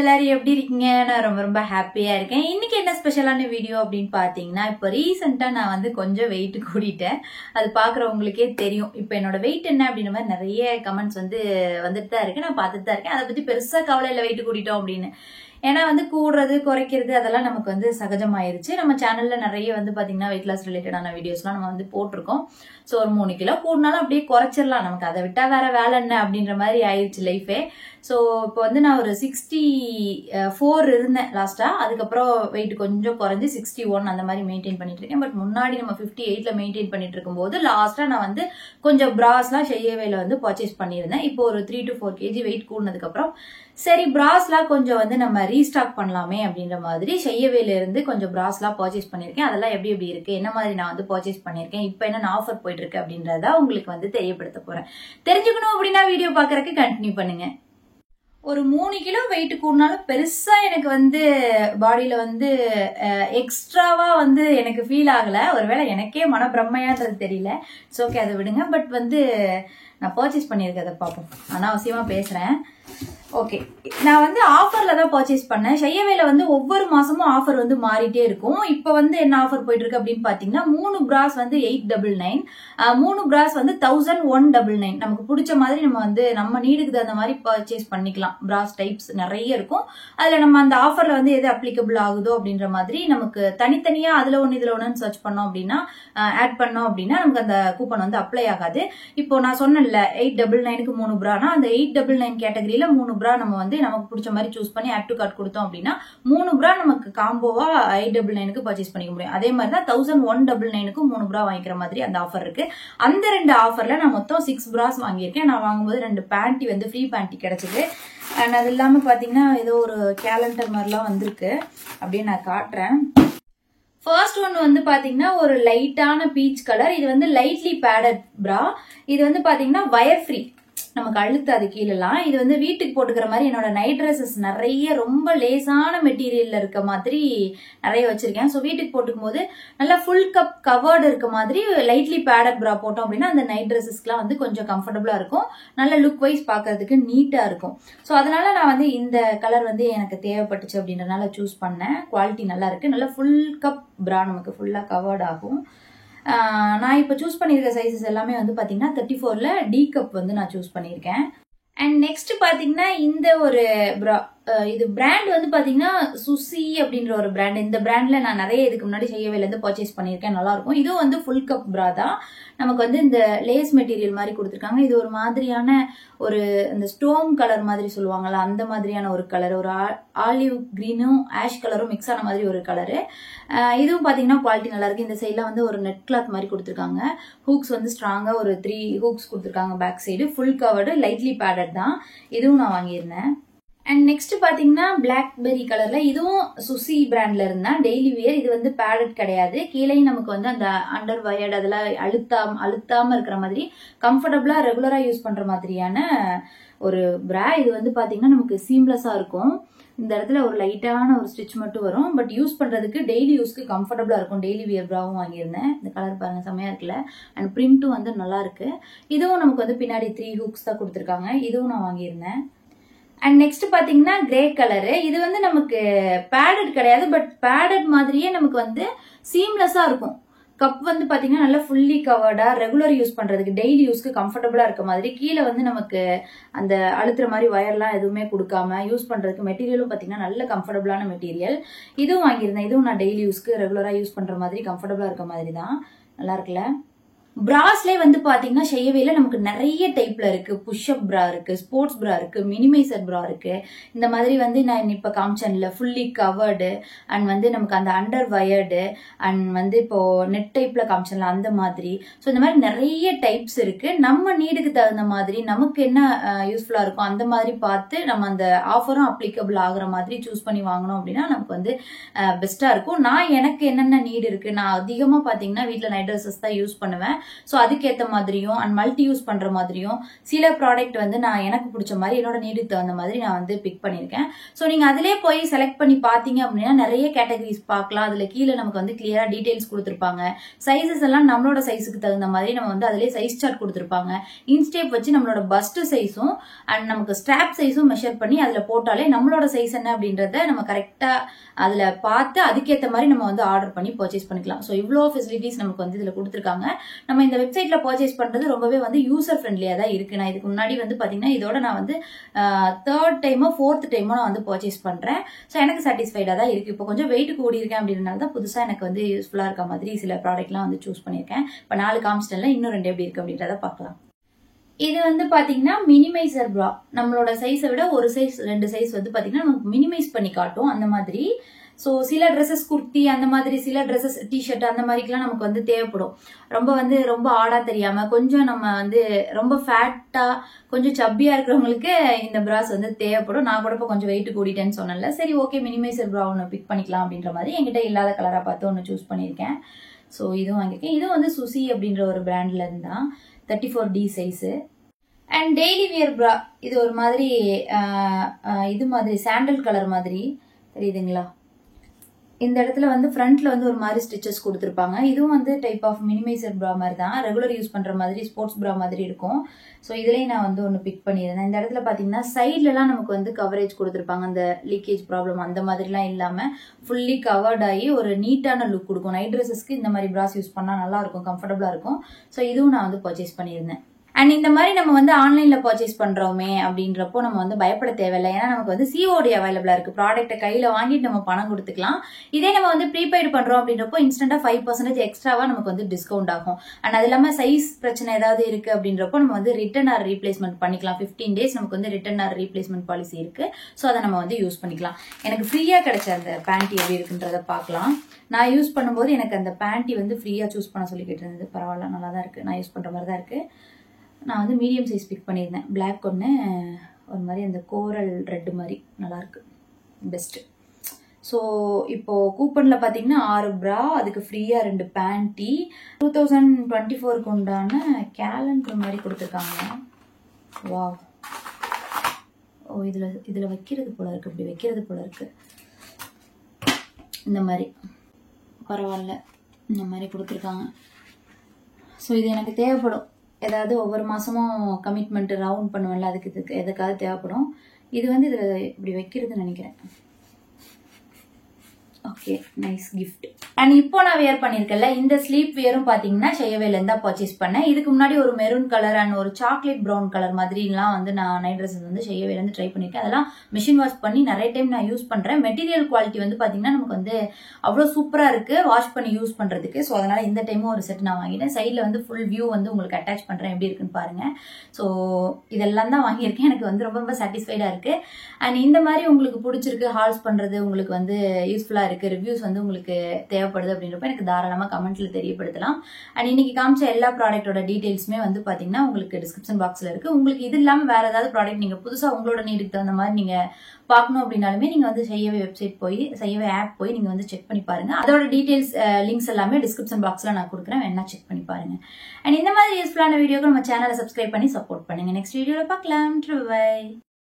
எல்லாரும் எப்படி இருக்கீங்க? நான் ரொம்ப ரொம்ப ஹாப்பியா இருக்கேன். இன்னைக்கு என்ன ஸ்பெஷலான வீடியோ அப்படின்னு பாத்தீங்கன்னா, இப்போ ரீசெண்டா நான் வந்து கொஞ்சம் வெயிட் கூடிட்டேன். அது பாக்குறவங்களுக்கே தெரியும். இப்போ என்னோட வெயிட் என்ன அப்படின்ற மாதிரி நிறைய கமெண்ட்ஸ் வந்துட்டு தான் இருக்கு. நான் பார்த்துட்டு தான் இருக்கேன். அதை பத்தி பெருசா கவலை இல்லை வெயிட் கூடிட்டோம் அப்படின்னு. ஏன்னா கூடுறது குறைக்கிறது அதெல்லாம் நமக்கு சகஜமாயிருச்சு. நம்ம சேனல்ல நிறைய பாத்தீங்கன்னா வெயிட் லாஸ் ரிலேட்டடான வீடியோஸ்லாம் நம்ம போட்டிருக்கோம். ஸோ ஒரு 3 கிலோ கூடனாலும் அப்படியே குறைச்சிடலாம், நமக்கு அதை விட்டா வேற வேலை என்ன அப்படின்ற மாதிரி ஆயிடுச்சு லைஃபே. ஸோ இப்போ நான் ஒரு 64 இருந்தேன் லாஸ்டா. அதுக்கப்புறம் வெயிட் கொஞ்சம் குறைஞ்சி 61 அந்த மாதிரி மெயின்டைன் பண்ணிட்டு இருக்கேன். பட் முன்னாடி நம்ம 58ல மெயின்டைன் பண்ணிட்டு இருக்கும்போது லாஸ்டா நான் கொஞ்சம் பிராஸ்லாம் செய்யவேல பர்ச்சேஸ் பண்ணியிருந்தேன். இப்போ ஒரு 3 to 4 kg வெயிட் கூடனதுக்கு அப்புறம் சரி பிராஸ்லாம் கொஞ்சம் நம்ம ரீஸ்டாக் பண்ணலாமே அப்படின்ற மாதிரி செய்யவேல இருந்து கொஞ்சம் பிராஸ்லாம் பர்ச்சேஸ் பண்ணிருக்கேன். அதெல்லாம் எப்படி இருக்கு, என்ன மாதிரி நான் பர்ச்சேஸ் பண்ணிருக்கேன், இப்போ என்ன ஆஃபர் போயிட்டு இருக்கு அப்படின்றத உங்களுக்கு தெரியப்படுத்த போறேன். தெரிஞ்சுக்கணும் அப்படின்னா வீடியோ பாக்குறதுக்கு கண்டினியூ பண்ணுங்க. ஒரு 3 கிலோ வெயிட் கூடனாலும் பெருசா எனக்கு பாடியில எக்ஸ்ட்ராவா எனக்கு ஃபீல் ஆகல. ஒருவேளை எனக்கே மனப்பிரமையான்றது தெரியல. இட்ஸ் ஓகே, அதை விடுங்க. பட் நான் பர்ச்சேஸ் பண்ணியிருக்கேன், அதை பார்ப்போம். அனாவசியமா பேசுறேன். ஓகே, நான் ஆஃபர்ல தான் பர்ச்சேஸ் பண்ணேன். செய்யவேல ஒவ்வொரு மாசமும் ஆஃபர் மாறிட்டே இருக்கும். இப்போ என்ன ஆஃபர் போயிட்டு இருக்கு அப்படின்னு பாத்தீங்கன்னா, 3 பிராஸ் 899, 3 பிராஸ் 1199. நமக்கு பிடிச்ச மாதிரி நம்ம நீடுக்கு தகுந்த மாதிரி பர்ச்சேஸ் பண்ணிக்கலாம். பிராஸ் டைப்ஸ் நிறைய இருக்கும். அதுல நம்ம அந்த ஆஃபர்ல எது அப்ளிகபிள் ஆகுதோ அப்படின்ற மாதிரி நமக்கு தனித்தனியா அதுல ஒண்ணு இதுல ஒண்ணுன்னு சர்ச் பண்ணோம் அப்படின்னா, ஆட் பண்ணோம் அப்படின்னா நமக்கு அந்த கூப்பன் அப்ளை ஆகாது. இப்போ நான் சொன்னேன்ல 899க்கு 3 பிரானா, அந்த 899 கேட்டகரியில 3 பிரா நம்ம நமக்கு பிடிச்ச மாதிரி சூஸ் பண்ணி ஆட் டு கார்ட் கொடுத்தோம் அப்படின்னா 3 பிரா நமக்கு காம்போவா 899க்கு பர்ச்சேஸ் பண்ணிக்க முடியும். அதே மாதிரி தான் 1199க்கு 3 பிரா வாங்கிக்கிற மாதிரி அந்த ஆஃபர் இருக்கு. அந்த 2 ஆஃபர்ல நான் மொத்தம் 6 பிராஸ் வாங்கியிருக்கேன். நான் வாங்கும்போது 2 பேண்டி ஃப்ரீ பேண்டி கிடைச்சது. அண்ட் அது இல்லாம பாத்தீங்கன்னா ஏதோ ஒரு கேலண்டர் மாதிரிலாம் வந்திருக்கு. அப்படியே நான் காட்டுறேன். ஃபர்ஸ்ட் ஒன் பாத்தீங்கன்னா ஒரு லைட்டான பீச் கலர். இது லைட்லி பேடட் பிரா. இது பாத்தீங்கன்னா வயர் ஃப்ரீ, நமக்கு அழுத்தாது கீழெல்லாம். இது வீட்டுக்கு போட்டுக்கிற மாதிரி என்னோட நைட் ட்ரெஸ்ஸஸ் நிறைய ரொம்ப லேசான மெட்டீரியல்ல இருக்க மாதிரி நிறைய வச்சிருக்கேன். ஸோ வீட்டுக்கு போட்டுக்கும் போது நல்லா ஃபுல் கப் கவர்டு இருக்க மாதிரி லைட்லி பேடட் பிரா போட்டோம் அப்படின்னா அந்த நைட் ட்ரெஸ்ஸஸ்க்குலாம் கொஞ்சம் கம்ஃபர்டபுளா இருக்கும். நல்ல லுக் வைஸ் பார்க்கறதுக்கு நீட்டா இருக்கும். ஸோ அதனால நான் இந்த கலர் எனக்கு தேவைப்பட்டுச்சு அப்படின்றனால சூஸ் பண்ணேன். குவாலிட்டி நல்லா இருக்கு. நல்லா ஃபுல் கப் பிரா நமக்கு ஃபுல்லா கவர்ட் ஆகும். நான் இப்போ சூஸ் பண்ணியிருக்க சைஸஸ் எல்லாமே பாத்தீங்கன்னா 34ல டி கப் நான் சூஸ் பண்ணியிருக்கேன். அண்ட் நெக்ஸ்ட் பாத்தீங்கன்னா இந்த ஒரு பிரா, இது பிராண்ட் பாத்தீங்கன்னா சுசி அப்படின்ற ஒரு பிராண்ட். இந்த பிராண்ட்ல நான் நிறைய இதுக்கு முன்னாடி செய்யவேல பர்ச்சேஸ் பண்ணியிருக்கேன். நல்லா இருக்கும். இதுவும் ஃபுல் கப் பிரா தான். நமக்கு இந்த லேஸ் மெட்டீரியல் மாதிரி கொடுத்துருக்காங்க. இது ஒரு மாதிரியான ஒரு இந்த ஸ்டோன் கலர் மாதிரி சொல்லுவாங்கல்ல, அந்த மாதிரியான ஒரு கலர். ஒரு ஆலிவ் கிரீனும் ஆஷ் கலரும் மிக்ஸ் ஆன மாதிரி ஒரு கலரு. இதுவும் பாத்தீங்கன்னா குவாலிட்டி நல்லா இருக்கு. இந்த சைட்ல ஒரு நெட் கிளாத் மாதிரி கொடுத்துருக்காங்க. ஹூக்ஸ் ஸ்ட்ராங்கா ஒரு 3 ஹூக்ஸ் கொடுத்துருக்காங்க. Back side full covered lightly padded தான். இதுவும் நான் வாங்கியிருந்தேன். அண்ட் நெக்ஸ்ட் பாத்தீங்கன்னா பிளாக்பெரி கலர்ல, இதுவும் சுசி பிராண்ட்ல இருந்தா டெய்லி வியர். இது பேடட் கிடையாது. கீழே நமக்கு அந்த அண்டர் வயர்டு அதெல்லாம் அழுத்தாம இருக்கிற மாதிரி கம்ஃபர்டபுளா ரெகுலரா யூஸ் பண்ற மாதிரியான ஒரு பிரா. இது பாத்தீங்கன்னா நமக்கு சீம்லெஸ்ஸா இருக்கும். இந்த இடத்துல ஒரு லைட்டான ஒரு ஸ்டிச் மட்டும் வரும். பட் யூஸ் பண்றதுக்கு டெய்லி யூஸ்க்கு கம்ஃபர்டபுளா இருக்கும். டெய்லி வியர் பிராவும் வாங்கியிருந்தேன். இந்த கலர் பாருங்க செம்மையா இருக்குல்ல. அண்ட் பிரிண்டும் நல்லா இருக்கு. இதுவும் நமக்கு பின்னாடி 3 ஹூக்ஸ் தான் கொடுத்துருக்காங்க. இதுவும் நான் வாங்கியிருந்தேன். அண்ட் நெக்ஸ்ட் பாத்தீங்கன்னா கிரே கலரு. இது நமக்கு பேடட் கிடையாது. பட் பேடட் மாதிரியே நமக்கு சீம்லெஸ்ஸா இருக்கும். கப் பாத்தீங்கன்னா நல்லா ஃபுல்லி கவர்டா ரெகுலர் யூஸ் பண்றதுக்கு டெய்லி யூஸ்க்கு கம்ஃபர்டபுளா இருக்க மாதிரி. கீழே நமக்கு அந்த அழுத்துற மாதிரி வயர்லாம் எதுவுமே கொடுக்காம யூஸ் பண்றதுக்கு மெட்டீரியலும் பாத்தீங்கன்னா நல்ல கம்ஃபர்டபுளான மெட்டீரியல். இதுவும் வாங்கியிருந்தேன். இதுவும் நான் டெய்லி யூஸ்க்கு ரெகுலரா யூஸ் பண்ற மாதிரி கம்ஃபர்டபுளா இருக்க மாதிரி தான். நல்லா இருக்குல்ல. பிராஸ்லேயே பாத்தீங்கன்னா செய்யவேல நமக்கு நிறைய டைப்ல இருக்கு. புஷ்அப் பிரா இருக்கு, ஸ்போர்ட்ஸ் பிரா இருக்கு, மினிமைசர் பிரா இருக்கு. இந்த மாதிரி நான் இப்ப காமிச்சேன்ல ஃபுல்லி கவர்டு அண்ட் நமக்கு அந்த அண்டர் வயர்டு அண்ட் இப்போ நெட் டைப்ல காமிச்சேன்ல அந்த மாதிரி. ஸோ இந்த மாதிரி நிறைய டைப்ஸ் இருக்கு. நம்ம நீடுக்கு தகுந்த மாதிரி நமக்கு என்ன யூஸ்ஃபுல்லா இருக்கும் அந்த மாதிரி பார்த்து நம்ம அந்த ஆஃபரும் அப்ளிகபிள் ஆகுற மாதிரி சூஸ் பண்ணி வாங்கணும் அப்படின்னா நமக்கு பெஸ்டா இருக்கும். நான் எனக்கு என்னென்ன நீடு இருக்கு, நான் அதிகமா பாத்தீங்கன்னா வீட்டுல நைட் ட்ரெஸ்ஸஸ் தான் யூஸ் பண்ணுவேன். ஸோ அதுக்கேற்ற மாதிரியும் அண்ட் மல்டி யூஸ் பண்ற மாதிரியும் சில ப்ராடக்ட் வந்து நான் எனக்கு பிடிச்ச மாதிரி என்னோட நீடுக்கு தகுந்த மாதிரி நான் வந்து பிக் பண்ணியிருக்கேன். ஸோ நீங்க அதிலே போய் செலக்ட் பண்ணி பார்த்தீங்க அப்படின்னா நிறைய கேட்டகரிஸ் பார்க்கலாம். அதுல கீழே நமக்கு வந்து கிளியரா டீடைல்ஸ் கொடுத்துருப்பாங்க. சைஸஸ் எல்லாம் நம்மளோட சைஸுக்கு தகுந்த மாதிரி நம்ம வந்து அதிலே சைஸ் சார்ட் கொடுத்துருப்பாங்க. இன்ஸ்டேப் வச்சு நம்மளோட பஸ்ட் சைஸும் அண்ட் நமக்கு ஸ்ட்ராப் சைஸும் மெஷர் பண்ணி அதுல போட்டாலே நம்மளோட சைஸ் என்ன அப்படின்றத நம்ம கரெக்டா அதுல பார்த்து அதுக்கேற்ற மாதிரி நம்ம வந்து ஆர்டர் பண்ணி பர்ச்சேஸ் பண்ணிக்கலாம். ஸோ இவ்வளோ ஃபெசிலிட்டிஸ் நமக்கு வந்து இதுல கொடுத்துருக்காங்க. நம்ம இந்த வெப்சைட்ல பர்ச்சேஸ் பண்றது ரொம்பவே வந்து யூசர் ஃப்ரெண்ட்லியா தான் இருக்கு. நான் இதுக்கு முன்னாடி வந்து பாத்தீங்கன்னா இதோட நான் வந்து 3rd டைமோ 4th டைமோ நான் வந்து பர்ச்சேஸ் பண்றேன். ஸோ எனக்கு சாட்டிஸ்ஃபைடா தான் இருக்கு. இப்போ கொஞ்சம் வெயிட் கூடி இருக்கேன் அப்படின்றனால தான் புதுசா எனக்கு வந்து யூஸ்ஃபுல்லா இருக்க மாதிரி சில ப்ராடக்ட்லாம் வந்து சூஸ் பண்ணியிருக்கேன். இப்போ 4 காமிச்சிட்டேன்ல, இன்னும் 2 எப்படி இருக்கு அப்படின்றத பார்க்கலாம். இது வந்து பாத்தீங்கன்னா மினிமைசர் ப்ரா. நம்மளோட சைஸை விட ஒரு சைஸ் 2 சைஸ் வந்து பாத்தீங்கன்னா நமக்கு மினிமைஸ் பண்ணி காட்டும் அந்த மாதிரி. ஸோ சில ட்ரெஸ்ஸஸ் குர்த்தி அந்த மாதிரி, சில ட்ரெஸ்ஸஸ் டிஷர்ட் அந்த மாதிரிக்கெல்லாம் நமக்கு வந்து தேவைப்படும். ரொம்ப ஆடா தெரியாம கொஞ்சம் நம்ம வந்து ரொம்ப ஃபேட்டா கொஞ்சம் சப்பியா இருக்கிறவங்களுக்கு இந்த பிராஸ் வந்து தேவைப்படும். நான் கூட இப்போ கொஞ்சம் வெயிட் கூடிட்டேன்னு சொன்னேன்ல, சரி ஓகே மினிமைசர் ப்ரா ஒன்று பிக் பண்ணிக்கலாம் அப்படின்ற மாதிரி என்கிட்ட இல்லாத கலரா பார்த்து ஒன்று சூஸ் பண்ணியிருக்கேன். ஸோ இதுவும் வாங்கியிருக்கேன். இதுவும் வந்து சுசி அப்படின்ற ஒரு பிராண்ட்ல இருந்தான் 34D size. And daily wear ப்ரா, இது ஒரு மாதிரி இது மாதிரி சாண்டல் கலர் மாதிரி தெரியுதுங்களா? இந்த இடத்துல வந்து ஃப்ரண்ட்ல வந்து ஒரு மாதிரி ஸ்டிச்சஸ் கொடுத்துருப்பாங்க. இதுவும் வந்து டைப் ஆஃப் மினிமைசர் ப்ரா மாதிரி தான், ரெகுலர் யூஸ் பண்ற மாதிரி ஸ்போர்ட்ஸ் ப்ரா மாதிரி இருக்கும். ஸோ இதுலயும் நான் வந்து ஒன்று பிக் பண்ணியிருந்தேன். இந்த இடத்துல பாத்தீங்கன்னா சைட்லலாம் நமக்கு வந்து கவரேஜ் கொடுத்துருப்பாங்க. அந்த லீக்கேஜ் ப்ராப்ளம் அந்த மாதிரிலாம் இல்லாம ஃபுல்லி கவர்ட் ஆகி ஒரு நீட்டான லுக் கொடுக்கும். நைட் ட்ரெஸ்ஸஸ்க்கு இந்த மாதிரி பிராஸ் யூஸ் பண்ணா நல்லா இருக்கும், கம்ஃபர்டபுளா இருக்கும். ஸோ இதுவும் நான் வந்து பர்ச்சேஸ் பண்ணியிருந்தேன். அண்ட் இந்த மாதிரி நம்ம வந்து ஆன்லைன்ல பர்ச்சேஸ் பண்றோமே அப்படின்றப்போ நம்ம வந்து பயப்பட தேவையில்லை. ஏன்னா நமக்கு வந்து சிஓடி அவைலபிளா இருக்கு. ப்ராடக்ட்டை கையில வாங்கிட்டு நம்ம பணம் கொடுத்துக்கலாம். இதே நம்ம வந்து ப்ரீபெய்டு பண்றோம் அப்படின்றப்போ இன்ஸ்டன்டா 5% எக்ஸ்ட்ராவா நமக்கு வந்து டிஸ்கவுண்ட் ஆகும். அண்ட் அது இல்லாம சைஸ் பிரச்சனை ஏதாவது இருக்கு அப்படின்றப்போ நம்ம வந்து ரிட்டர்ன் ஆர் ரீப்ளேஸ்மெண்ட் பண்ணிக்கலாம். 15 days நமக்கு வந்து ரிட்டர்ன் ஆர் ரீப்ளேஸ்மெண்ட் பாலிசி இருக்கு. ஸோ அதை நம்ம வந்து யூஸ் பண்ணிக்கலாம். எனக்கு ஃப்ரீயா கிடைச்ச அந்த பேண்டி எப்படி இருக்குன்றத பார்க்கலாம். நான் யூஸ் பண்ணும்போது எனக்கு அந்த பேண்டி வந்து ஃப்ரீயா சூஸ் பண்ண சொல்லிக்கிட்டு இருந்தது. பரவாயில்ல, நல்லா தான் இருக்கு. நான் யூஸ் பண்ற மாதிரி தான் இருக்கு. நான் வந்து மீடியம் சைஸ் பிக் பண்ணியிருந்தேன். பிளாக் ஒன்று, ஒரு மாதிரி அந்த கோரல் ரெட் மாதிரி நல்லா இருக்கு, பெஸ்ட். ஸோ இப்போ கூப்பன்ல பார்த்தீங்கன்னா 6 ப்ரா, அதுக்கு ஃப்ரீயா 2 பேண்டி, 2024க்கு உண்டான கேலண்டர் மாதிரி கொடுத்துருக்காங்க. வா, ஓ இதுல வைக்கிறது போல இருக்கு, இப்படி வைக்கிறது போல இருக்கு. இந்த மாதிரி பரவாயில்ல, இந்த மாதிரி கொடுத்துருக்காங்க. ஸோ இது எனக்கு தேவைப்படும். ஏதாவது ஒவ்வொரு மாசமும் கமிட்மெண்ட் ரவுண்ட் பண்ணுவேன்ல, அதுக்கு எதுக்காவது தேவைப்படும். இது வந்து இதுல இப்படி வைக்கிறதுன்னு நினைக்கிறேன். Okay, nice gift. அண்ட் இப்போ நான் வேர் பண்ணிருக்கேன்ல, இந்த ஸ்லீப் வேரும் பாத்தீங்கன்னா ஷெயவேல இருந்தா பர்ச்சேஸ் பண்ணேன். இதுக்கு முன்னாடி ஒரு மெரூன் கலர் அண்ட் ஒரு சாக்லேட் ப்ரௌன் கலர் மாதிரிலாம் வந்து நான் நைட் ட்ரெஸ்ஸஸ் வந்து ஷெயவேல இருந்து ட்ரை பண்ணிருக்கேன். அதெல்லாம் மிஷின் வாஷ் பண்ணி நிறைய டைம் நான் யூஸ் பண்றேன். மெட்டீரியல் குவாலிட்டி வந்து பாத்தீங்கன்னா நமக்கு வந்து அவ்வளவு சூப்பரா இருக்கு வாஷ் பண்ணி யூஸ் பண்றதுக்கு. ஸோ அதனால இந்த டைமும் ஒரு செட் நான் வாங்கிட்டேன். சைட்ல வந்து ஃபுல் வியூ வந்து உங்களுக்கு அட்டாச் பண்றேன், எப்படி இருக்குன்னு பாருங்க. ஸோ இதெல்லாம் தான் வாங்கியிருக்கேன். எனக்கு வந்து ரொம்ப சாட்டிஸ்ஃபைடா இருக்கு. அண்ட் இந்த மாதிரி உங்களுக்கு பிடிச்சிருக்கு, ஹால்ஸ் பண்றது உங்களுக்கு வந்து யூஸ்ஃபுல்லா இருக்கு, ரிவ்யூஸ் வந்து உங்களுக்கு தேவைப்படுது அப்படின்றப்ப எனக்கு தாராளமா கமெண்ட்ல தெரியப்படுத்தலாம். அண்ட் இன்னைக்கு காமிச்ச எல்லா ப்ராடக்டோட டீடைல்ஸுமே வந்து பாத்தீங்கன்னா உங்களுக்கு டிஸ்கிரிப்ஷன் பாக்ஸ்ல இருக்கு. உங்களுக்கு இது இல்லாம வேற ஏதாவது ப்ராடக்ட் நீங்க புதுசா உங்களோட நீடுக்கு தகுந்த மாதிரி நீங்க பார்க்கணும் அப்படின்னாலுமே நீங்க வந்து செய்யவே வெப்சைட் போய், செய்யவே ஆப் போய் நீங்க வந்து செக் பண்ணி பாருங்க. அதோட டீடைல்ஸ் லிங்க்ஸ் எல்லாமே டிஸ்கிரிப்ஷன் பாக்ஸ்ல நான் கொடுக்குறேன், வேணா செக் பண்ணி பாருங்க. அண்ட் இந்த மாதிரி யூஸ்ஃபுல்லான வீடியோக்கு நம்ம சேனலை சப்ஸ்கிரைப் பண்ணி சப்போர்ட் பண்ணுங்க. நெக்ஸ்ட் வீடியோல பார்க்கலாம். பை.